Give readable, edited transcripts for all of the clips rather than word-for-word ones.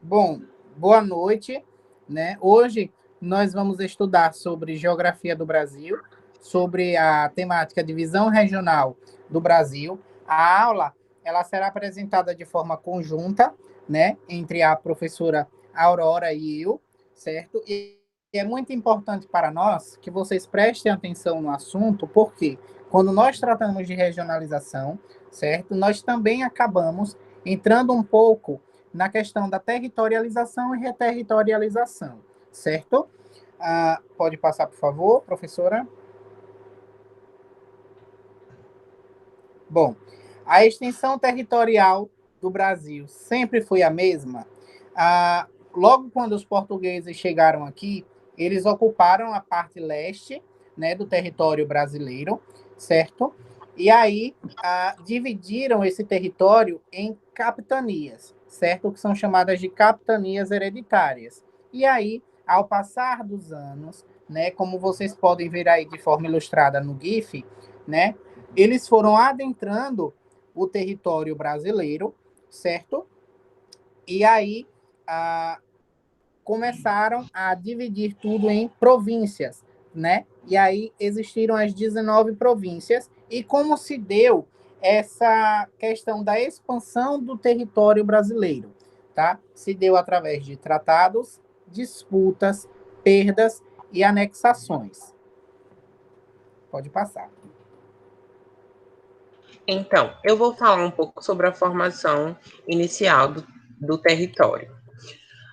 Bom, boa noite, né? Hoje nós vamos estudar sobre geografia do Brasil, sobre a temática divisão regional do Brasil. A aula, ela será apresentada de forma conjunta, né, entre a professora Aurora e eu, certo? E é muito importante para nós que vocês prestem atenção no assunto, porque quando nós tratamos de regionalização, certo? Nós também acabamos entrando um pouco na questão da territorialização e reterritorialização, certo? Pode passar, por favor, professora? Bom, a extensão territorial do Brasil sempre foi a mesma. Logo quando os portugueses chegaram aqui, eles ocuparam a parte leste, né, do território brasileiro, certo? E aí dividiram esse território em capitanias, certo? Que são chamadas de capitanias hereditárias. E aí, ao passar dos anos, né, como vocês podem ver aí de forma ilustrada no GIF, né, eles foram adentrando o território brasileiro, certo? E aí começaram a dividir tudo em províncias, né? E aí existiram as 19 províncias. E como se deu essa questão da expansão do território brasileiro, tá? Se deu através de tratados, disputas, perdas e anexações. Pode passar. Então, eu vou falar um pouco sobre a formação inicial do território.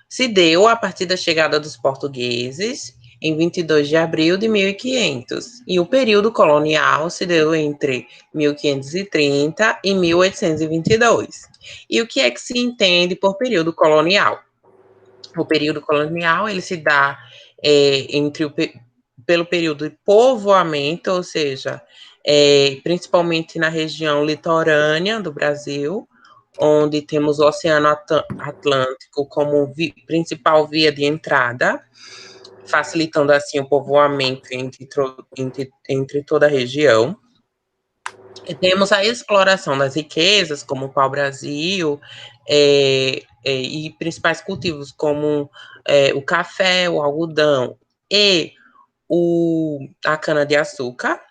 Se deu a partir da chegada dos portugueses em 22 de abril de 1500, e o período colonial se deu entre 1530 e 1822. E o que é que se entende por período colonial? O período colonial ele se dá pelo período de povoamento, ou seja, principalmente na região litorânea do Brasil, onde temos o Oceano Atlântico como principal via de entrada, facilitando assim o povoamento entre toda a região. E temos a exploração das riquezas, como o pau-brasil, e principais cultivos como o café, o algodão e a cana-de-açúcar.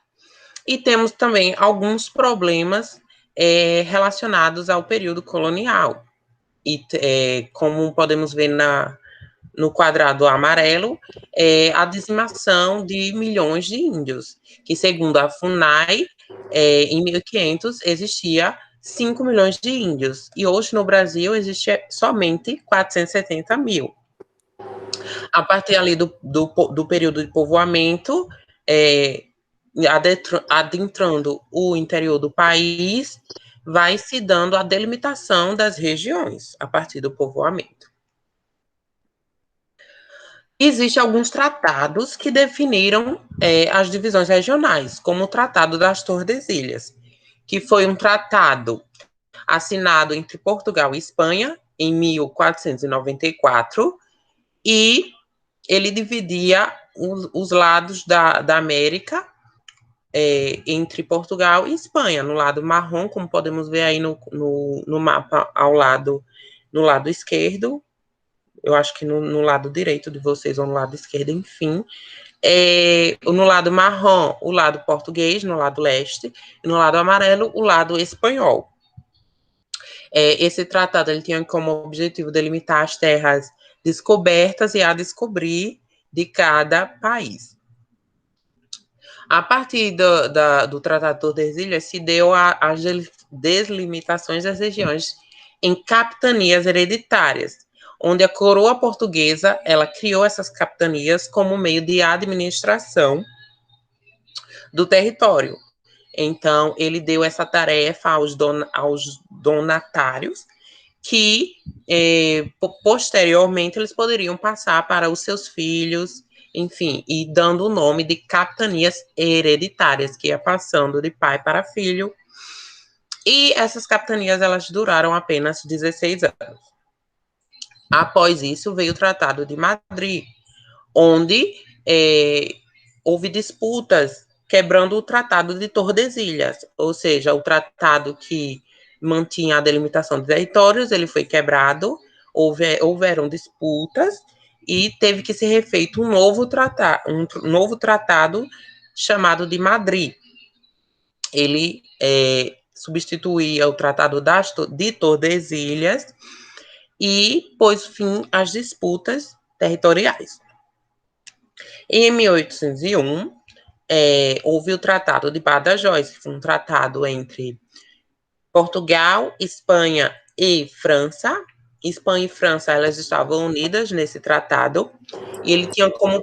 E temos também alguns problemas relacionados ao período colonial. E como podemos ver no quadrado amarelo, a dizimação de milhões de índios, que segundo a FUNAI, em 1500 existia 5 milhões de índios, e hoje no Brasil existe somente 470 mil. A partir ali do período de povoamento, adentrando o interior do país, vai se dando a delimitação das regiões a partir do povoamento. Existem alguns tratados que definiram as divisões regionais, como o Tratado das Tordesilhas, que foi um tratado assinado entre Portugal e Espanha em 1494, e ele dividia os lados da América entre Portugal e Espanha, no lado marrom, como podemos ver aí no mapa no lado esquerdo, eu acho que no lado direito de vocês, ou no lado esquerdo, enfim. No lado marrom, o lado português, no lado leste, e no lado amarelo, o lado espanhol. Esse tratado ele tinha como objetivo delimitar as terras descobertas e a descobrir de cada país. A partir do Tratado de Tordesilhas, se deu as delimitações das regiões em capitanias hereditárias, onde a coroa portuguesa ela criou essas capitanias como meio de administração do território. Então, ele deu essa tarefa aos donatários, que posteriormente eles poderiam passar para os seus filhos, enfim, e dando o nome de capitanias hereditárias, que ia passando de pai para filho. E essas capitanias elas duraram apenas 16 anos. Após isso, veio o Tratado de Madrid, onde houve disputas quebrando o Tratado de Tordesilhas, ou seja, o tratado que mantinha a delimitação de territórios, ele foi quebrado, houveram disputas e teve que ser refeito um novo tratado chamado de Madrid. Ele substituía o Tratado de Tordesilhas e pôs fim às disputas territoriais. Em 1801, houve o Tratado de Badajoz, que foi um tratado entre Portugal, Espanha e França. Espanha e França, elas estavam unidas nesse tratado, e ele tinha como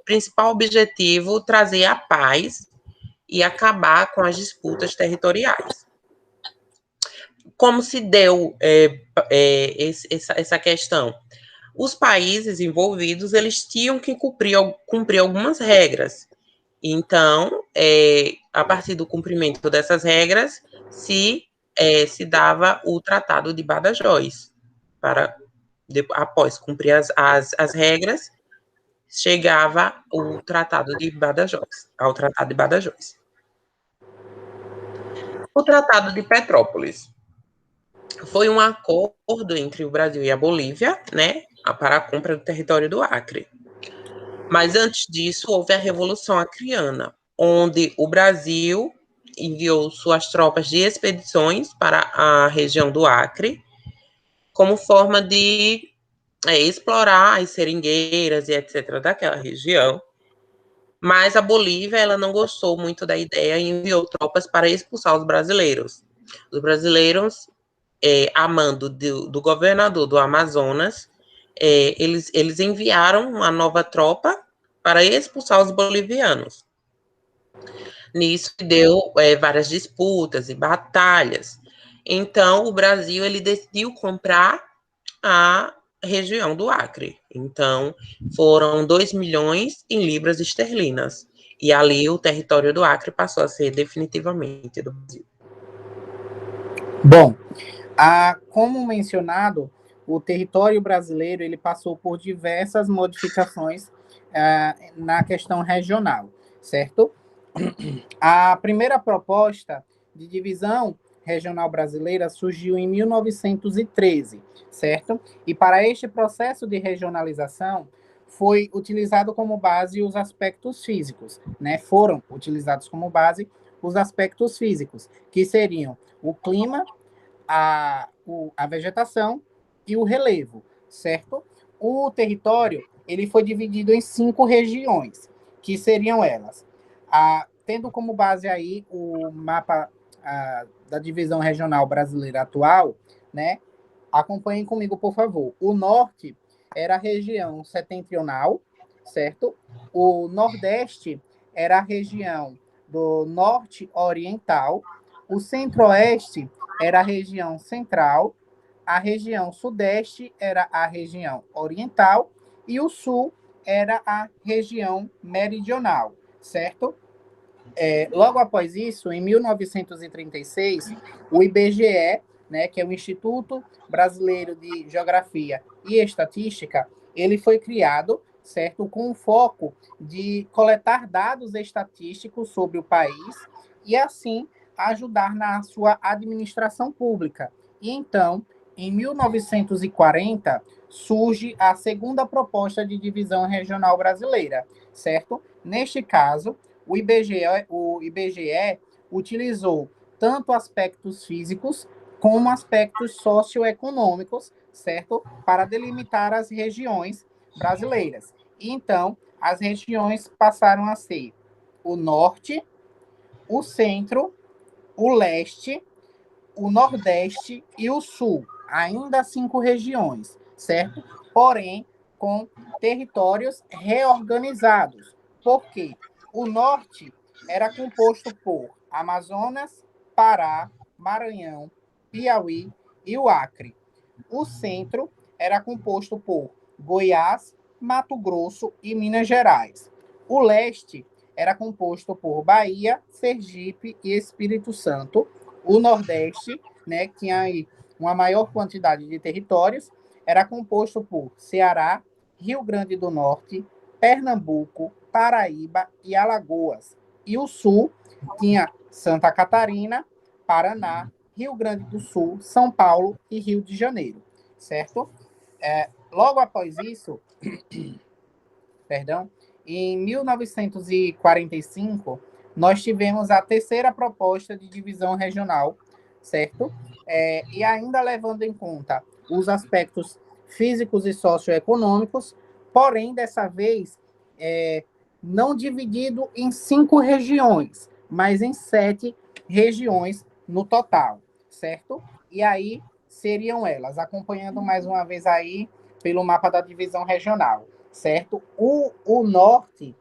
principal objetivo trazer a paz e acabar com as disputas territoriais. Como se deu essa questão? Os países envolvidos, eles tinham que cumprir algumas regras. Então, a partir do cumprimento dessas regras, se dava o Tratado de Badajoz. Após cumprir as regras, chegava o Tratado de Badajoz, ao Tratado de Badajoz. O Tratado de Petrópolis foi um acordo entre o Brasil e a Bolívia, né, para a compra do território do Acre. Mas antes disso, houve a Revolução Acreana, onde o Brasil enviou suas tropas de expedições para a região do Acre, como forma de explorar as seringueiras e etc. daquela região. Mas a Bolívia, ela não gostou muito da ideia e enviou tropas para expulsar os brasileiros. Os brasileiros, a mando do governador do Amazonas, eles enviaram uma nova tropa para expulsar os bolivianos. Nisso deu várias disputas e batalhas. Então, o Brasil ele decidiu comprar a região do Acre. Então, foram 2 milhões em libras esterlinas. E ali o território do Acre passou a ser definitivamente do Brasil. Bom, como mencionado, o território brasileiro ele passou por diversas modificações na questão regional, certo? A primeira proposta de divisão regional brasileira surgiu em 1913, certo? E para este processo de regionalização foi utilizado como base os aspectos físicos, né? Foram utilizados como base os aspectos físicos, que seriam o clima, a vegetação e o relevo, certo? O território ele foi dividido em 5 regiões, que seriam elas. Tendo como base aí o mapa da divisão regional brasileira atual, né? Acompanhem comigo, por favor. O norte era a região setentrional, certo? O nordeste era a região do norte oriental. O centro-oeste era a região central. A região sudeste era a região oriental. E o sul era a região meridional, certo? Logo após isso, em 1936, o IBGE, né, que é o Instituto Brasileiro de Geografia e Estatística, ele foi criado, certo, com o foco de coletar dados estatísticos sobre o país e, assim, ajudar na sua administração pública. E então, em 1940, surge a segunda proposta de divisão regional brasileira, certo? Neste caso, o IBGE utilizou tanto aspectos físicos como aspectos socioeconômicos, certo? Para delimitar as regiões brasileiras. E, então, as regiões passaram a ser o norte, o centro, o leste, o nordeste e o sul. Ainda 5 regiões, certo? Porém, com territórios reorganizados. Por quê? O norte era composto por Amazonas, Pará, Maranhão, Piauí e o Acre. O centro era composto por Goiás, Mato Grosso e Minas Gerais. O leste era composto por Bahia, Sergipe e Espírito Santo. O nordeste, né, que tinha aí uma maior quantidade de territórios, era composto por Ceará, Rio Grande do Norte, Pernambuco, Paraíba e Alagoas. E o sul tinha Santa Catarina, Paraná, Rio Grande do Sul, São Paulo e Rio de Janeiro, certo? Logo após isso, perdão, em 1945, nós tivemos a terceira proposta de divisão regional, certo? E ainda levando em conta os aspectos físicos e socioeconômicos, porém, dessa vez, não dividido em 5 regiões, mas em 7 regiões no total, certo? E aí seriam elas, acompanhando mais uma vez aí pelo mapa da divisão regional, certo? O norte,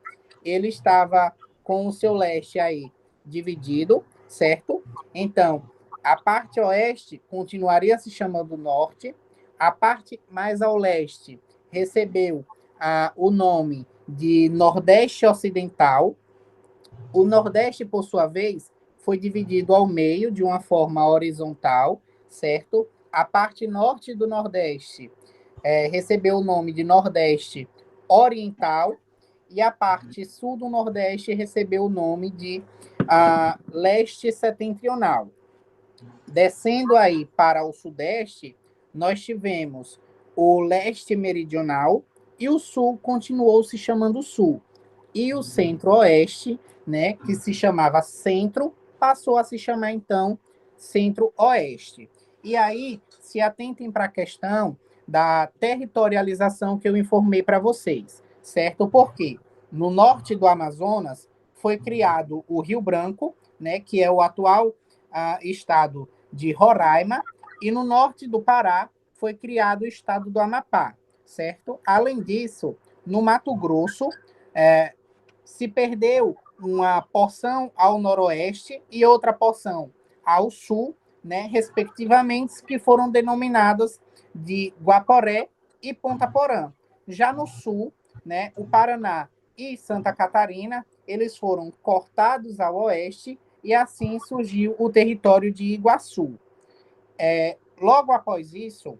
ele estava com o seu leste aí dividido, certo? Então, a parte oeste continuaria se chamando norte, a parte mais ao leste recebeu o nome de Nordeste Ocidental. O Nordeste, por sua vez, foi dividido ao meio de uma forma horizontal, certo? A parte norte do Nordeste recebeu o nome de Nordeste Oriental e a parte sul do Nordeste recebeu o nome de Leste Setentrional. Descendo aí para o Sudeste, nós tivemos o Leste Meridional e o Sul continuou se chamando Sul. E o Centro-Oeste, né, que se chamava Centro, passou a se chamar, então, Centro-Oeste. E aí, se atentem para a questão da territorialização que eu informei para vocês, certo? Porque no norte do Amazonas foi criado o Rio Branco, né, que é o atual estado de Roraima, e no norte do Pará foi criado o estado do Amapá, certo? Além disso, no Mato Grosso, se perdeu uma porção ao noroeste e outra porção ao sul, né, respectivamente, que foram denominadas de Guaporé e Ponta Porã. Já no sul, né, o Paraná e Santa Catarina, eles foram cortados ao oeste e assim surgiu o território de Iguaçu. Logo após isso,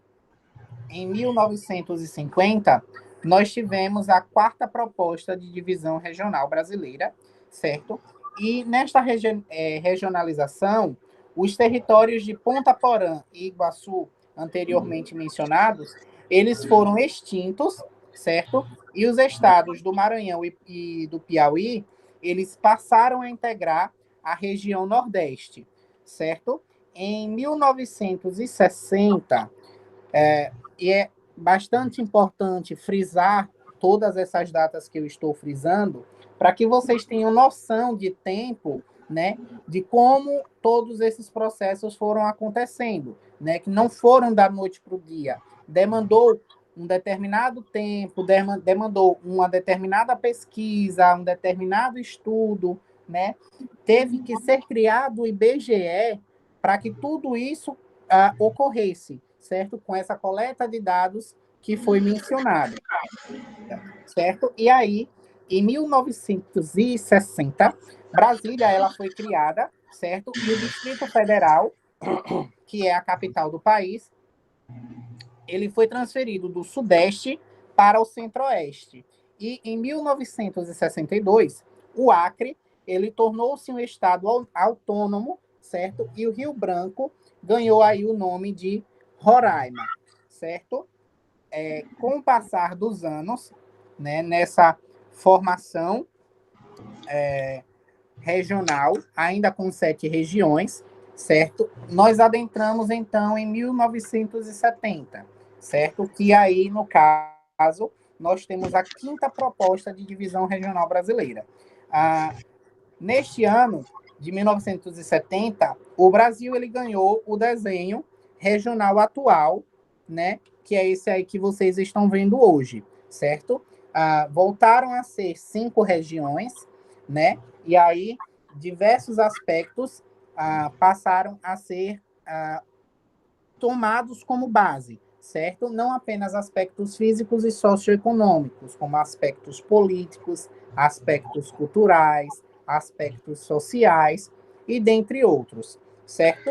em 1950, nós tivemos a quarta proposta de divisão regional brasileira, certo? E nesta regionalização, os territórios de Ponta Porã e Iguaçu, anteriormente mencionados, eles foram extintos, certo? E os estados do Maranhão e do Piauí, eles passaram a integrar a região Nordeste, certo? Em 1960, e é bastante importante frisar todas essas datas que eu estou frisando, para que vocês tenham noção de tempo, né, de como todos esses processos foram acontecendo, né, que não foram da noite para o dia. Demandou um determinado tempo, demandou uma determinada pesquisa, um determinado estudo, né? Teve que ser criado o IBGE para que tudo isso ocorresse, certo? Com essa coleta de dados que foi mencionada, certo? E aí, em 1960, Brasília ela foi criada, certo? E o Distrito Federal, que é a capital do país, ele foi transferido do Sudeste para o Centro-Oeste. E em 1962, o Acre ele tornou-se um estado autônomo, certo? E o Rio Branco ganhou aí o nome de Roraima, certo? Com o passar dos anos, né, nessa formação regional, ainda com 7 regiões, certo? Nós adentramos, então, em 1970, certo? Que aí, no caso, nós temos a quinta proposta de divisão regional brasileira. Neste ano de 1970, o Brasil ele ganhou o desenho regional atual, né? Que é esse aí que vocês estão vendo hoje, certo? Voltaram a ser 5 regiões, né? E aí diversos aspectos passaram a ser tomados como base, certo? Não apenas aspectos físicos e socioeconômicos, como aspectos políticos, aspectos culturais, aspectos sociais e dentre outros, certo?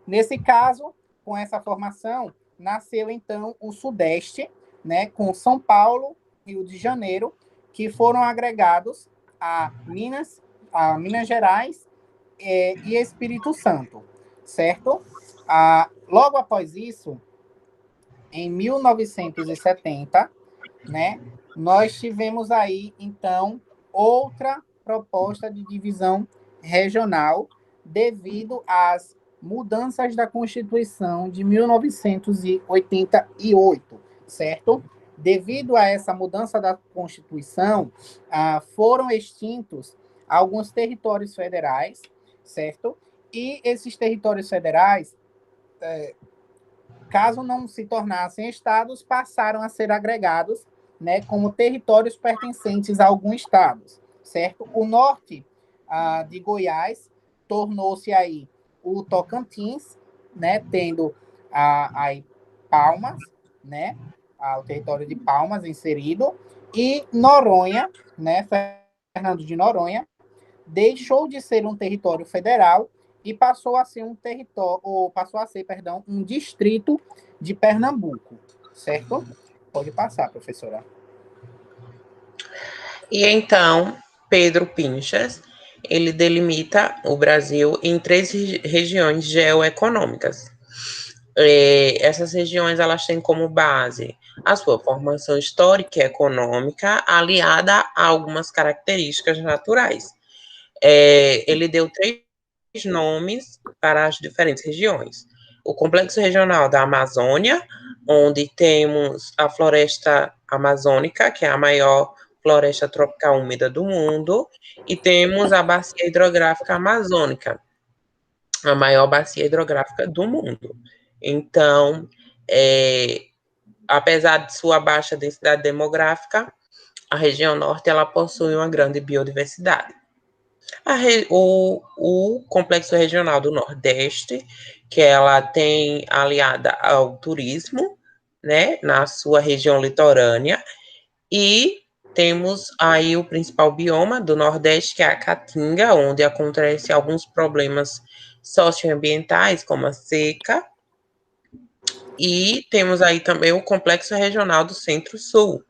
Nesse caso, com essa formação, nasceu então o Sudeste, né, com São Paulo, Rio de Janeiro, que foram agregados a Minas Gerais e Espírito Santo, certo? Logo após isso, em 1970, né, nós tivemos aí, então, outra proposta de divisão regional devido às mudanças da Constituição de 1988, certo? Devido a essa mudança da Constituição, foram extintos alguns territórios federais, certo? E esses territórios federais, caso não se tornassem estados, passaram a ser agregados, né, como territórios pertencentes a algum estado, certo? O norte de Goiás tornou-se aí o Tocantins, né, tendo aí Palmas, né, o território de Palmas inserido, e Noronha, né, Fernando de Noronha, deixou de ser um território federal e passou a ser um território, ou passou a ser, perdão, um distrito de Pernambuco, certo? Pode passar, professora. E então, Pedro Pinchas, ele delimita o Brasil em 3 regiões geoeconômicas. Essas regiões, elas têm como base a sua formação histórica e econômica, aliada a algumas características naturais. Ele deu 3 nomes para as diferentes regiões. O Complexo Regional da Amazônia, onde temos a floresta amazônica, que é a maior floresta tropical úmida do mundo, e temos a Bacia Hidrográfica Amazônica, a maior bacia hidrográfica do mundo. Então, apesar de sua baixa densidade demográfica, a região norte ela possui uma grande biodiversidade. O Complexo Regional do Nordeste, que ela tem aliada ao turismo, né, na sua região litorânea, e temos aí o principal bioma do Nordeste, que é a Caatinga, onde acontecem alguns problemas socioambientais, como a seca, e temos aí também o Complexo Regional do Centro-Sul,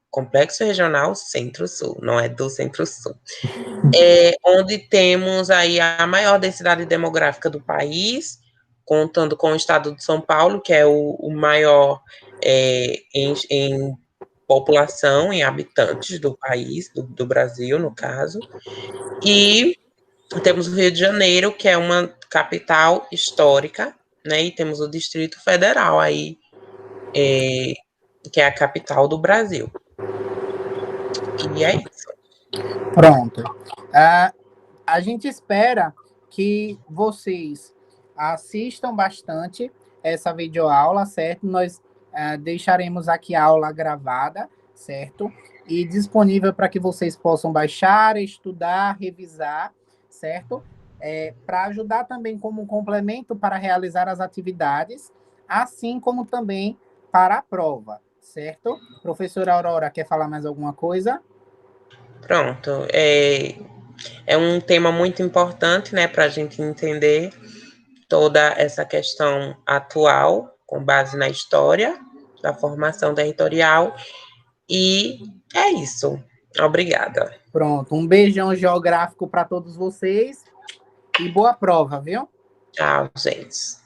Complexo Regional Centro-Sul, não é do Centro-Sul, onde temos aí a maior densidade demográfica do país, contando com o estado de São Paulo, que é o maior em população, em habitantes do país, do Brasil, no caso, e temos o Rio de Janeiro, que é uma capital histórica, né, e temos o Distrito Federal aí, que é a capital do Brasil. E é isso. Pronto. A gente espera que vocês assistam bastante essa videoaula, certo? Nós deixaremos aqui a aula gravada, certo? E disponível para que vocês possam baixar, estudar, revisar, certo? Para ajudar também como complemento para realizar as atividades, assim como também para a prova, certo? Professora Aurora, quer falar mais alguma coisa? Pronto. É um tema muito importante, né, para a gente entender toda essa questão atual, com base na história da formação territorial. E é isso. Obrigada. Pronto, um beijão geográfico para todos vocês e boa prova, viu? Tchau, gente.